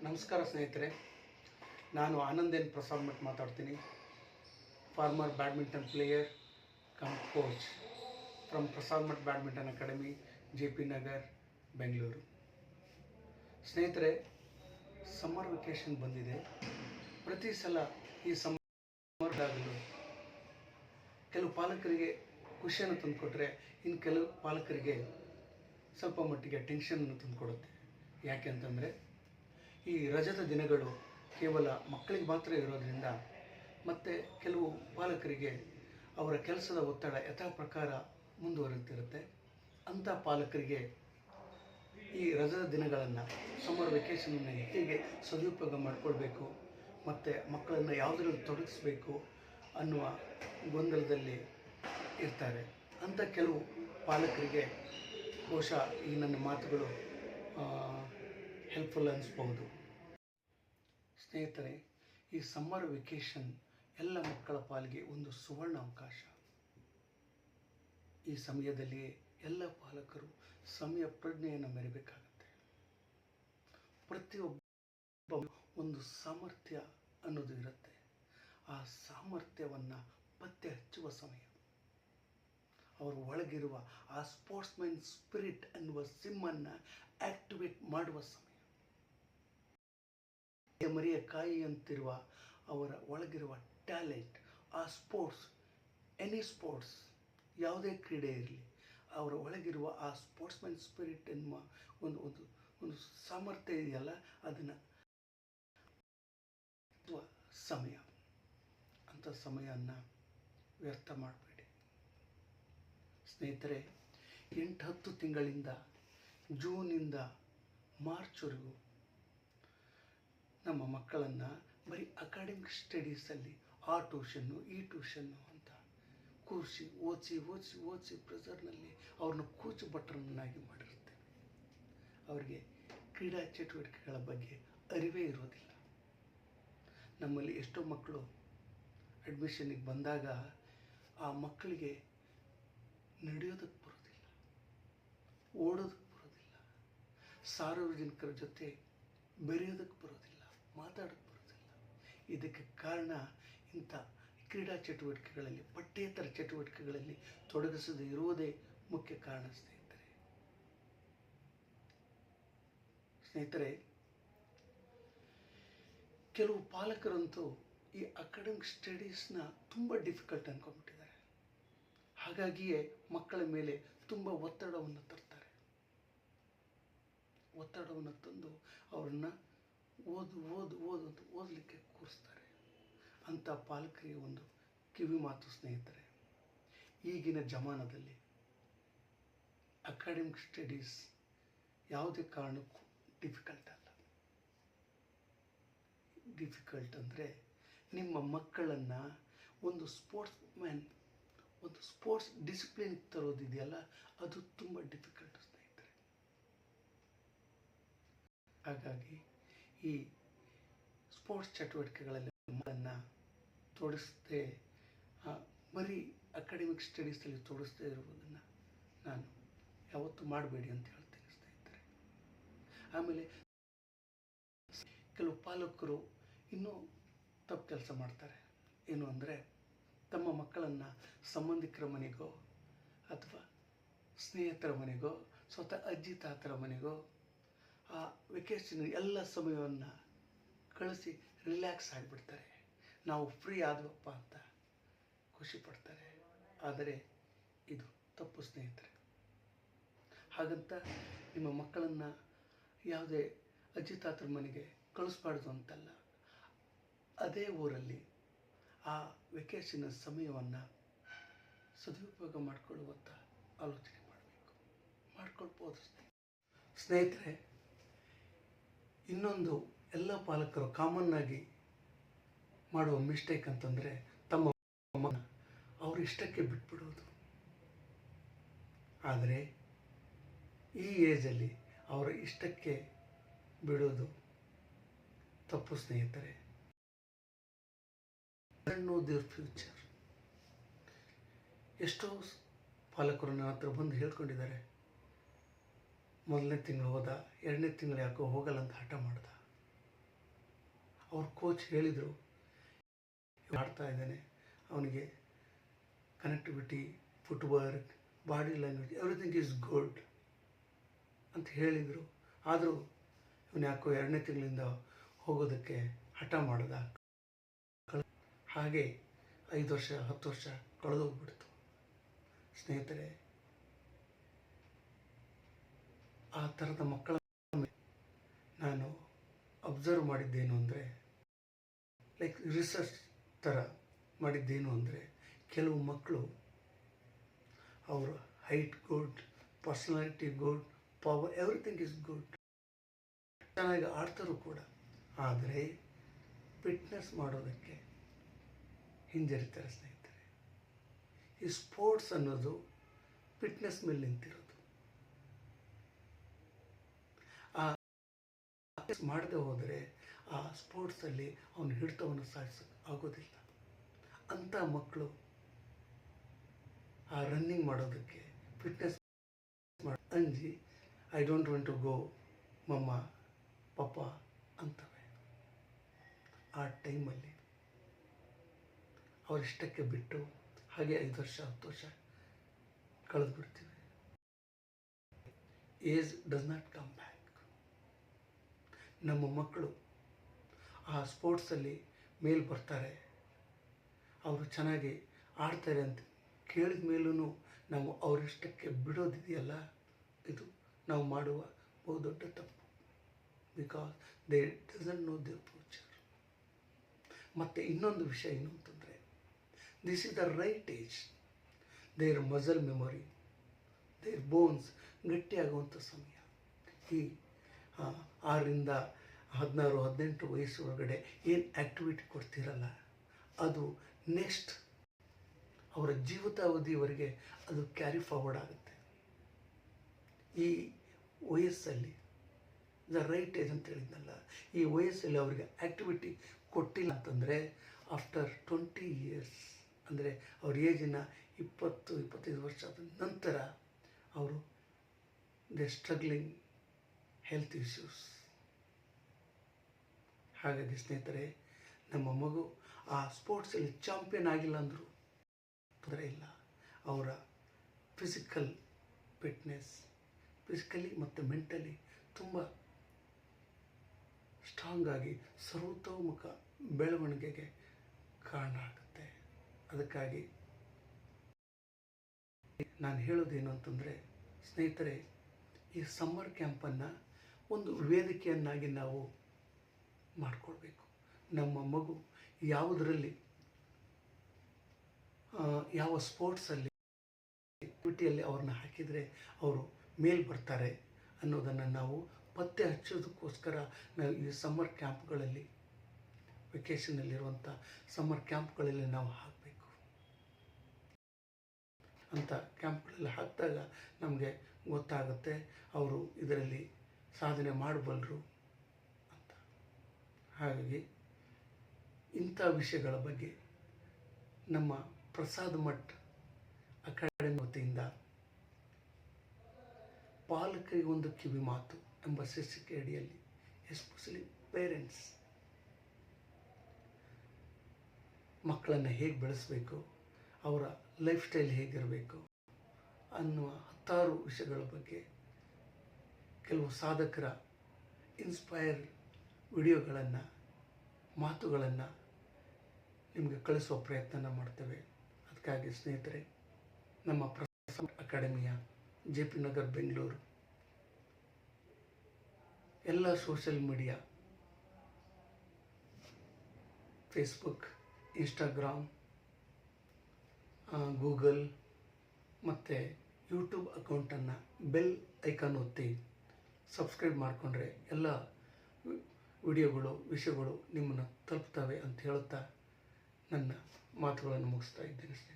ನಮಸ್ಕಾರ ಸ್ನೇಹಿತರೆ, ನಾನು ಆನಂದ್ ಎನ್ ಪ್ರಸಾದ್ ಮಠ್ ಮಾತಾಡ್ತೀನಿ. Farmer badminton player come coach from Prasad Math badminton academy, JP Nagar, Bengaluru. ಸ್ನೇಹಿತರೆ, ಸಮ್ಮರ್ ವೆಕೇಷನ್ ಬಂದಿದೆ. ಪ್ರತಿ ಸಲ ಈ ಸಮ್ಮರ್ದಾಗಲೂ ಕೆಲವು ಪಾಲಕರಿಗೆ ಖುಷಿಯನ್ನು ತಂದುಕೊಟ್ರೆ, ಇನ್ನು ಕೆಲವು ಪಾಲಕರಿಗೆ ಸ್ವಲ್ಪ ಮಟ್ಟಿಗೆ ಟೆನ್ಷನನ್ನು ತಂದುಕೊಡುತ್ತೆ. ಯಾಕೆ ಅಂತಂದರೆ, ಈ ರಜದ ದಿನಗಳು ಕೇವಲ ಮಕ್ಕಳಿಗೆ ಮಾತ್ರ ಇರೋದರಿಂದ ಮತ್ತು ಕೆಲವು ಪಾಲಕರಿಗೆ ಅವರ ಕೆಲಸದ ಒತ್ತಡ ಯಥಾ ಪ್ರಕಾರ ಮುಂದುವರಿತಿರುತ್ತೆ. ಅಂಥ ಪಾಲಕರಿಗೆ ಈ ರಜದ ದಿನಗಳನ್ನು, ಸಮ್ಮರ್ ವೆಕೇಷನನ್ನು ಹೇಗೆ ಸದುಪಯೋಗ ಮಾಡಿಕೊಳ್ಬೇಕು ಮತ್ತು ಮಕ್ಕಳನ್ನು ಯಾವುದರಲ್ಲಿ ತೊಡಗಿಸ್ಬೇಕು ಅನ್ನುವ ಗೊಂದಲದಲ್ಲಿ ಇರ್ತಾರೆ. ಅಂಥ ಕೆಲವು ಪಾಲಕರಿಗೆ ಬಹುಶಃ ಈ ನನ್ನ ಮಾತುಗಳು ಹೆಲ್ಪ್ಫುಲ್ ಅನಿಸ್ಬಹುದು. ಸ್ನೇಹಿತರೆ, ಈ ಸಮ್ಮರ್ ವೆಕೇಷನ್ ಎಲ್ಲ ಮಕ್ಕಳ ಪಾಲಿಗೆ ಒಂದು ಸುವರ್ಣ ಅವಕಾಶ. ಈ ಸಮಯದಲ್ಲಿ ಎಲ್ಲ ಪಾಲಕರು ಸಮಯ ಪ್ರಜ್ಞೆಯನ್ನು ಮೆರಬೇಕಾಗುತ್ತೆ. ಪ್ರತಿಯೊಬ್ಬ ಒಂದು ಸಾಮರ್ಥ್ಯ ಅನ್ನೋದು ಇರುತ್ತೆ. ಆ ಸಾಮರ್ಥ್ಯವನ್ನು ಪತ್ತೆ ಹಚ್ಚುವ ಸಮಯ, ಅವರ ಒಳಗಿರುವ ಆ ಸ್ಪೋರ್ಟ್ಸ್ಮನ್ ಸ್ಪಿರಿಟ್ ಅನ್ನುವ ಸಿಮ್ಮನ್ನು ಆಕ್ಟಿವೇಟ್ ಮಾಡುವ ಸಮಯ. ಮರಿಯ ಕಾಯಿಯಂತಿರುವ ಅವರ ಒಳಗಿರುವ ಟ್ಯಾಲೆಂಟ್, ಆ ಸ್ಪೋರ್ಟ್ಸ್, ಎನಿ ಸ್ಪೋರ್ಟ್ಸ್, ಯಾವುದೇ ಕ್ರೀಡೆ ಇರಲಿ, ಅವರ ಒಳಗಿರುವ ಆ ಸ್ಪೋರ್ಟ್ಸ್ಮನ್ ಸ್ಪಿರಿಟ್ ಎನ್ನುವ ಒಂದು ಒಂದು ಒಂದು ಸಾಮರ್ಥ್ಯ ಇದೆಯಲ್ಲ, ಅದನ್ನು ಸಮಯ. ಅಂಥ ಸಮಯವನ್ನು ವ್ಯರ್ಥ ಮಾಡಬೇಡಿ ಸ್ನೇಹಿತರೆ. 8-10 ತಿಂಗಳಿಂದ ಜೂನಿಂದ ಮಾರ್ಚ್ವರೆಗೂ ನಮ್ಮ ಮಕ್ಕಳನ್ನು ಬರೀ ಅಕಾಡೆಮಿಕ್ ಸ್ಟಡೀಸಲ್ಲಿ ಆ ಟ್ಯೂಷನ್ನು ಈ ಟ್ಯೂಷನ್ನು ಅಂತ ಕೂರಿಸಿ ಓದಿಸಿ ಪ್ರೆಸರ್ನಲ್ಲಿ ಅವ್ರನ್ನ ಕೂಚು ಭಟ್ರನ್ನಾಗಿ ಮಾಡಿರುತ್ತೆ. ಅವರಿಗೆ ಕ್ರೀಡಾ ಚಟುವಟಿಕೆಗಳ ಬಗ್ಗೆ ಅರಿವೇ ಇರೋದಿಲ್ಲ. ನಮ್ಮಲ್ಲಿ ಎಷ್ಟೋ ಮಕ್ಕಳು ಅಡ್ಮಿಷನ್ನಿಗೆ ಬಂದಾಗ ಆ ಮಕ್ಕಳಿಗೆ ನಡೆಯೋದಕ್ಕೆ ಬರೋದಿಲ್ಲ, ಓಡೋದಕ್ಕೆ ಬರೋದಿಲ್ಲ, ಸಾರ್ವಜನಿಕರ ಜೊತೆ ಬೆರೆಯೋದಕ್ಕೆ ಬರೋದಿಲ್ಲ, ಮಾತಾಡೋಕ್ಕೆ ಬರೋದಿಲ್ಲ. ಇದಕ್ಕೆ ಕಾರಣ ಇಂಥ ಕ್ರೀಡಾ ಚಟುವಟಿಕೆಗಳಲ್ಲಿ, ಪಠ್ಯೇತರ ಚಟುವಟಿಕೆಗಳಲ್ಲಿ ತೊಡಗಿಸದೇ ಇರುವುದೇ ಮುಖ್ಯ ಕಾರಣ. ಸ್ನೇಹಿತರೆ, ಕೆಲವು ಪಾಲಕರಂತೂ ಈ ಅಕಾಡೆಮಿಕ್ ಸ್ಟಡೀಸ್ನ ತುಂಬ ಡಿಫಿಕಲ್ಟ್ ಅಂದ್ಕೊಂಡ್ಬಿಟ್ಟಿದ್ದಾರೆ. ಹಾಗಾಗಿಯೇ ಮಕ್ಕಳ ಮೇಲೆ ತುಂಬ ಒತ್ತಡವನ್ನು ತರ್ತಾರೆ. ಒತ್ತಡವನ್ನು ತಂದು ಅವ್ರನ್ನ ಓದು ಅಂತ ಓದಲಿಕ್ಕೆ ಕೂರಿಸ್ತಾರೆ. ಅಂಥ ಪಾಲಕರಿಗೆ ಒಂದು ಕಿವಿ ಮಾತು ಸ್ನೇಹಿತರೆ, ಈಗಿನ ಜಮಾನದಲ್ಲಿ ಅಕಾಡೆಮಿಕ್ ಸ್ಟಡೀಸ್ ಯಾವುದೇ ಕಾರಣಕ್ಕೂ ಡಿಫಿಕಲ್ಟ್ ಅಲ್ಲ. ಡಿಫಿಕಲ್ಟ್ ಅಂದರೆ ನಿಮ್ಮ ಮಕ್ಕಳನ್ನು ಒಂದು ಸ್ಪೋರ್ಟ್ಸ್ ಡಿಸಿಪ್ಲಿನ್ ತರೋದಿದೆಯಲ್ಲ, ಅದು ತುಂಬ ಡಿಫಿಕಲ್ಟ್ ಸ್ನೇಹಿತರೆ. ಹಾಗಾಗಿ ಈ ಸ್ಪೋರ್ಟ್ಸ್ ಚಟುವಟಿಕೆಗಳಲ್ಲಿ ಮಕ್ಕಳನ್ನು ತೊಡಗಿಸದೆ, ಬರೀ ಅಕಾಡೆಮಿಕ್ ಸ್ಟಡೀಸಲ್ಲಿ ತೊಡಗಿಸದೇ ಇರುವುದನ್ನು ನಾನು ಯಾವತ್ತೂ ಮಾಡಬೇಡಿ ಅಂತ ಹೇಳ್ತೀನಿ ಸ್ನೇಹಿತರೆ. ಆಮೇಲೆ ಕೆಲವು ಪಾಲಕರು ಇನ್ನೂ ತಪ್ಪು ಕೆಲಸ ಮಾಡ್ತಾರೆ. ಏನು ಅಂದರೆ, ತಮ್ಮ ಮಕ್ಕಳನ್ನು ಸಂಬಂಧಿಕರ ಮನೆಗೋ ಅಥವಾ ಸ್ನೇಹಿತರ ಮನೆಗೋ, ಸ್ವತಃ ಅಜ್ಜಿ ತಾತರ ಮನೆಗೋ ಆ ವೆಕೇಷನ್ ಎಲ್ಲ ಸಮಯವನ್ನು ಕಳಿಸಿ ರಿಲ್ಯಾಕ್ಸ್ ಆಗಿಬಿಡ್ತಾರೆ. ನಾವು ಫ್ರೀ ಆದ್ವಪ್ಪ ಅಂತ ಖುಷಿ ಪಡ್ತಾರೆ. ಆದರೆ ಇದು ತಪ್ಪು ಸ್ನೇಹಿತರೆ. ಹಾಗಂತ ನಿಮ್ಮ ಮಕ್ಕಳನ್ನು ಯಾವುದೇ ಅಜ್ಜಿ ತಾತರ ಮನೆಗೆ ಕಳಿಸ್ಬಾರ್ದು ಅಂತಲ್ಲ. ಅದೇ ಊರಲ್ಲಿ ಆ ವೆಕೇಷನ್ ಸಮಯವನ್ನು ಸದುಪಯೋಗ ಮಾಡಿಕೊಳ್ಳುವಂಥ ಆಲೋಚನೆ ಮಾಡ್ಕೊಳ್ಬೋದು ಸ್ನೇಹಿತರೆ. ಇನ್ನೊಂದು ಎಲ್ಲ ಪಾಲಕರು ಕಾಮನ್ನಾಗಿ ಮಾಡುವ ಮಿಸ್ಟೇಕ್ ಅಂತಂದರೆ, ತಮ್ಮ ಮಗನ ಅವ್ರ ಇಷ್ಟಕ್ಕೆ ಬಿಟ್ಬಿಡೋದು. ಆದರೆ ಈ ಏಜಲ್ಲಿ ಅವರ ಇಷ್ಟಕ್ಕೆ ಬಿಡೋದು ತಪ್ಪು ಸ್ನೇಹಿತರೆ. No there future. ಎಷ್ಟೋ ಪಾಲಕರು ನನ್ನ ಹತ್ರ ಬಂದು ಹೇಳ್ಕೊಂಡಿದ್ದಾರೆ, ಮೊದಲನೇ ತಿಂಗಳು ಹೋದ, ಎರಡನೇ ತಿಂಗಳು ಯಾಕೋ ಹೋಗಲ್ಲ ಅಂತ ಹಠ ಮಾಡ್ದ. ಅವ್ರ ಕೋಚ್ ಹೇಳಿದರು, ಆಡ್ತಾ ಇದ್ದಾನೆ, ಅವನಿಗೆ connectivity, footwork, body language everything is good ಅಂತ ಹೇಳಿದರು. ಆದರೂ ಇವನು ಯಾಕೋ 2ನೇ ತಿಂಗಳಿಂದ ಹೋಗೋದಕ್ಕೆ ಹಠ ಮಾಡಿದ. ಹಾಗೆ 5 ವರ್ಷ 10 ವರ್ಷ ಕಳೆದೋಗ್ಬಿಡ್ತು. ಸ್ನೇಹಿತರೆ, ಆ ಥರದ ಮಕ್ಕಳ ನಾನು ಅಬ್ಸರ್ವ್ ಮಾಡಿದ್ದೇನು ಅಂದರೆ, ಲೈಕ್ ರಿಸರ್ಚ್ ಥರ ಮಾಡಿದ್ದೇನು ಅಂದರೆ, ಕೆಲವು ಮಕ್ಕಳು ಅವರ height good, personality good, power everything is good, ಚೆನ್ನಾಗಿ ಆಡ್ತಾರೂ ಕೂಡ, ಆದರೆ ಫಿಟ್ನೆಸ್ ಮಾಡೋದಕ್ಕೆ ಹಿಂಜರಿತಾರೆ. ಸ್ನೇಹಿತರೆ, ಈ ಸ್ಪೋರ್ಟ್ಸ್ ಅನ್ನೋದು ಫಿಟ್ನೆಸ್ ಮೇಲೆ ನಿಂತಿರೋದು. ಆ ಮಾಡದೆ ಹೋದರೆ ಆ ಸ್ಪೋರ್ಟ್ಸಲ್ಲಿ ಅವನ ಹಿಡಿತವನ್ನು ಸಾಧಿಸೋಕೆ ಆಗೋದಿಲ್ಲ. ಅಂಥ ಮಕ್ಕಳು ಆ ರನ್ನಿಂಗ್ ಮಾಡೋದಕ್ಕೆ, ಫಿಟ್ನೆಸ್ ಅಂಜಿ I don't want to go mamma papa ಅಂತವೆ. ಆ ಟೈಮಲ್ಲಿ ಅವರಿಷ್ಟಕ್ಕೆ ಬಿಟ್ಟು ಹಾಗೆ 5 ವರ್ಷ 10 ವರ್ಷ ಕಳೆದು ಬಿಡ್ತೀವಿ. Age does not come back. ನಮ್ಮ ಮಕ್ಕಳು ಆ ಸ್ಪೋರ್ಟ್ಸಲ್ಲಿ ಮೇಲೆ ಬರ್ತಾರೆ, ಅವರು ಚೆನ್ನಾಗಿ ಆಡ್ತಾರೆ ಅಂತ ಕೇಳಿದ ಮೇಲೂ ನಾವು ಅವರಿಷ್ಟಕ್ಕೆ ಬಿಡೋದಿದೆಯಲ್ಲ, ಇದು ನಾವು ಮಾಡುವ ಬಹುದೊಡ್ಡ ತಪ್ಪು. Because they doesn't know there future. ಮತ್ತು ಇನ್ನೊಂದು ವಿಷಯ ಏನು ಅಂತಂದರೆ, this is the right age. Their muscle memory, their bones ಗಟ್ಟಿಯಾಗುವಂಥ ಸಮಯ. ಈ 6ರಿಂದ 16 18 ವಯಸ್ಸೊಳಗಡೆ ಏನು ಆ್ಯಕ್ಟಿವಿಟಿ ಕೊಡ್ತಿರಲ್ಲ, ಅದು ನೆಕ್ಸ್ಟ್ ಅವರ ಜೀವಿತಾವಧಿಯವರೆಗೆ ಅದು ಕ್ಯಾರಿ ಫಾರ್ವರ್ಡ್ ಆಗುತ್ತೆ. ಈ ವಯಸ್ಸಲ್ಲಿ ದ ರೈಟ್ ಏಜ್ ಅಂತ ಹೇಳಿದ್ನಲ್ಲ, ಈ ವಯಸ್ಸಲ್ಲಿ ಅವರಿಗೆ ಆ್ಯಕ್ಟಿವಿಟಿ ಕೊಟ್ಟಿಲ್ಲ ಅಂತಂದರೆ ಆಫ್ಟರ್ 20 ಇಯರ್ಸ್, ಅಂದರೆ ಅವ್ರ ಏಜಿನ 20-25 ವರ್ಷ ಆದ ನಂತರ ಅವರು ದೇ ಸ್ಟ್ರಗ್ಲಿಂಗ್ ಹೆಲ್ತ್ ಇಶ್ಯೂಸ್. ಹಾಗಾಗಿ ಸ್ನೇಹಿತರೆ, ನಮ್ಮ ಮಗು ಆ ಸ್ಪೋರ್ಟ್ಸಲ್ಲಿ ಚಾಂಪಿಯನ್ ಆಗಿಲ್ಲ ಅಂದರೂ ತೊಂದರೆ ಇಲ್ಲ. ಅವರ ಫಿಸಿಕಲ್ ಫಿಟ್ನೆಸ್, ಫಿಸಿಕಲಿ ಮತ್ತು ಮೆಂಟಲಿ ತುಂಬ ಸ್ಟ್ರಾಂಗ್ ಆಗಿ ಸರ್ವತೋಮುಖ ಬೆಳವಣಿಗೆಗೆ ಕಾರಣ ಆಗುತ್ತೆ. ಅದಕ್ಕಾಗಿ ನಾನು ಹೇಳೋದೇನು ಅಂತಂದರೆ, ಸ್ನೇಹಿತರೆ, ಈ ಸಮ್ಮರ್ ಕ್ಯಾಂಪನ್ನು ಒಂದು ವೇದಿಕೆಯನ್ನಾಗಿ ನಾವು ಮಾಡಿಕೊಳ್ಬೇಕು. ನಮ್ಮ ಮಗು ಯಾವುದರಲ್ಲಿ, ಯಾವ ಸ್ಪೋರ್ಟ್ಸಲ್ಲಿ ಆ್ಯಕ್ಟಿವಿಟಿಯಲ್ಲಿ ಅವ್ರನ್ನ ಹಾಕಿದರೆ ಅವರು ಮೇಲೆ ಬರ್ತಾರೆ ಅನ್ನೋದನ್ನು ನಾವು ಪತ್ತೆ ಹಚ್ಚೋದಕ್ಕೋಸ್ಕರ ನಾವು ಈ ಸಮ್ಮರ್ ಕ್ಯಾಂಪ್ಗಳಲ್ಲಿ, ವೆಕೇಷನಲ್ಲಿರುವಂಥ ಸಮ್ಮರ್ ಕ್ಯಾಂಪ್ಗಳಲ್ಲಿ ನಾವು ಹಾಕಬೇಕು. ಅಂಥ ಕ್ಯಾಂಪ್ಗಳಲ್ಲಿ ಹಾಕಿದಾಗ ನಮಗೆ ಗೊತ್ತಾಗುತ್ತೆ ಅವರು ಇದರಲ್ಲಿ ಸಾಧನೆ ಮಾಡಬಲ್ಲರು ಅಂತ. ಹಾಗಾಗಿ ಇಂಥ ವಿಷಯಗಳ ಬಗ್ಗೆ ನಮ್ಮ ಪ್ರಸಾದ್ ಮಠ್ ಅಕಾಡೆಮಿ ವತಿಯಿಂದ ಪಾಲಕರಿಗೊಂದು ಕಿವಿ ಮಾತು ಎಂಬ ಶೀರ್ಷಿಕೆ ಅಡಿಯಲ್ಲಿ, ಎಸ್ಪೆಷಲಿ ಪೇರೆಂಟ್ಸ್, ಮಕ್ಕಳನ್ನು ಹೇಗೆ ಬೆಳೆಸಬೇಕು, ಅವರ ಲೈಫ್ ಸ್ಟೈಲ್ ಹೇಗಿರಬೇಕು ಅನ್ನುವ 10 ವಿಷಯಗಳ ಬಗ್ಗೆ ಕೆಲವು ಸಾಧಕರ ಇನ್ಸ್ಪೈರ್ ವಿಡಿಯೋಗಳನ್ನು, ಮಾತುಗಳನ್ನು ನಿಮಗೆ ಕಳಿಸುವ ಪ್ರಯತ್ನ ಮಾಡ್ತೇವೆ. ಅದಕ್ಕಾಗಿ ಸ್ನೇಹಿತರೆ, ನಮ್ಮ ಪ್ರಸಾದ್ ಅಕಾಡೆಮಿಯ JP ನಗರ್ ಬೆಂಗಳೂರು ಎಲ್ಲ social media, Facebook, Instagram, Google ಮತ್ತು ಯೂಟ್ಯೂಬ್ ಅಕೌಂಟನ್ನು ಬೆಲ್ ಐಕಾನ್ ಒತ್ತಿ ಸಬ್ಸ್ಕ್ರೈಬ್ ಮಾಡಿಕೊಂಡ್ರೆ ಎಲ್ಲ ವಿಡಿಯೋಗಳು, ವಿಷಯಗಳು ನಿಮ್ಮನ್ನು ತಲುಪ್ತವೆ ಅಂತ ಹೇಳುತ್ತಾ ನನ್ನ ಮಾತುಗಳನ್ನು ಮುಗಿಸ್ತಾ ಇದ್ದೇನೆ.